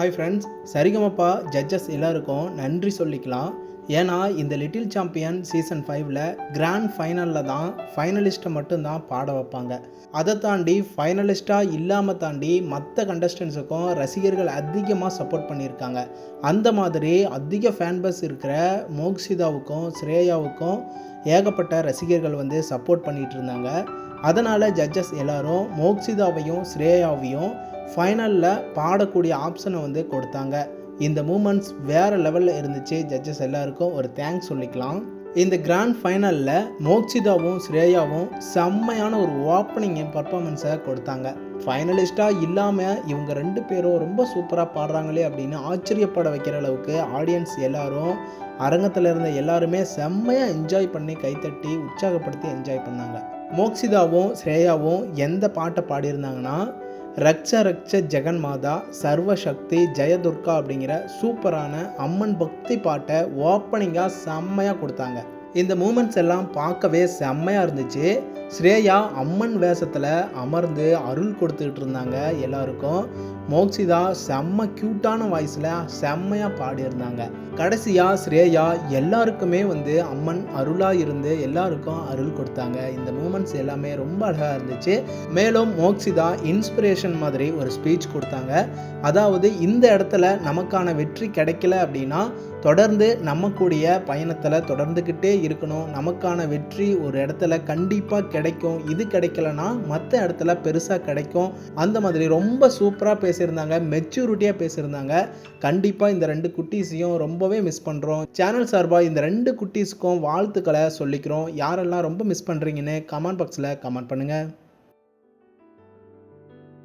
Hi friends, Sarigamapa judges எல்லாருக்கும் நன்றி சொல்லிக்கலாம். ஏன்னா இந்த லிட்டில் சாம்பியன் சீசன் 5ல் கிராண்ட் ஃபைனலில் தான் ஃபைனலிஸ்ட்டை மட்டும்தான் பாட வைப்பாங்க. அதை தாண்டி ஃபைனலிஸ்ட்டாக இல்லாமல் தாண்டி மற்ற கண்டஸ்டன்ஸுக்கும் ரசிகர்கள் அதிகமாக சப்போர்ட் பண்ணியிருக்காங்க. அந்த மாதிரி அதிக ஃபேன்பஸ் இருக்கிற மோக்ஷிதாவுக்கும் ஸ்ரேயாவுக்கும் ஏகப்பட்ட ரசிகர்கள் சப்போர்ட் பண்ணிகிட்டு இருந்தாங்க. அதனால் ஜட்ஜஸ் எல்லோரும் மோக்ஷிதாவையும் ஸ்ரேயாவையும் ஃபைனலில் பாடக்கூடிய ஆப்ஷனை கொடுத்தாங்க. இந்த மூமெண்ட்ஸ் வேறு லெவலில் இருந்துச்சு. ஜட்ஜஸ் எல்லாருக்கும் ஒரு தேங்க்ஸ் சொல்லிக்கலாம். இந்த கிராண்ட் ஃபைனலில் மோக்ஷிதாவும் ஸ்ரேயாவும் செம்மையான ஒரு ஓப்பனிங் பர்ஃபார்மன்ஸை கொடுத்தாங்க. ஃபைனலிஸ்ட்டாக இல்லாமல் இவங்க 2 பேரும் ரொம்ப சூப்பராக பாடுறாங்களே அப்படின்னு ஆச்சரியப்பட வைக்கிற அளவுக்கு ஆடியன்ஸ் எல்லாரும், அரங்கத்தில் இருந்த எல்லாருமே செம்மையாக என்ஜாய் பண்ணி கைத்தட்டி உற்சாகப்படுத்தி என்ஜாய் பண்ணாங்க. மோக்ஷிதாவும் ஸ்ரேயாவும் எந்த பாட்டை பாடியிருந்தாங்கன்னா, ரக்ஷ ரக்ஷ ஜெகன் மாதா சர்வசக்தி ஜெயதுர்கா அப்படிங்கிற சூப்பரான அம்மன் பக்தி பாட்டை ஓப்பனிங்காக செம்மையாக கொடுத்தாங்க. இந்த மூமெண்ட்ஸ் எல்லாம் பார்க்கவே செம்மையாக இருந்துச்சு. ஸ்ரேயா அம்மன் வேஷத்தில் அமர்ந்து அருள் கொடுத்துக்கிட்டு இருந்தாங்க எல்லாருக்கும். மோக்ஷிதா செம்ம க்யூட்டான வாய்ஸில் செம்மையாக பாடியிருந்தாங்க. கடைசியாக ஸ்ரேயா எல்லாருக்குமே அம்மன் அருளாக இருந்து எல்லாருக்கும் அருள் கொடுத்தாங்க. இந்த மூமெண்ட்ஸ் எல்லாமே ரொம்ப அழகாக இருந்துச்சு. மேலும் மோக்ஷிதா இன்ஸ்பிரேஷன் மாதிரி ஒரு ஸ்பீச் கொடுத்தாங்க. அதாவது இந்த இடத்துல நமக்கான வெற்றி கிடைக்கல அப்படின்னா தொடர்ந்து நம்மக்கூடிய பயணத்தில் தொடர்ந்துக்கிட்டே இருக்கணும். நமக்கான வெற்றி ஒரு இடத்துல கண்டிப்பாக கிடைக்கும். இது கிடைக்கலனா மற்ற இடத்துல பெருசாக கிடைக்கும். அந்த மாதிரி ரொம்ப சூப்பராக பேசியிருந்தாங்க, மெச்சூரிட்டியாக பேசியிருந்தாங்க. கண்டிப்பாக இந்த 2 குட்டீஸையும் ரொம்பவே மிஸ் பண்ணுறோம். சேனல் சார்பாக இந்த 2 குட்டீஸுக்கும் வாழ்த்துக்களை சொல்லிக்கிறோம். யாரெல்லாம் ரொம்ப மிஸ் பண்ணுறீங்கன்னு கமெண்ட் பாக்ஸில் கமெண்ட் பண்ணுங்கள்.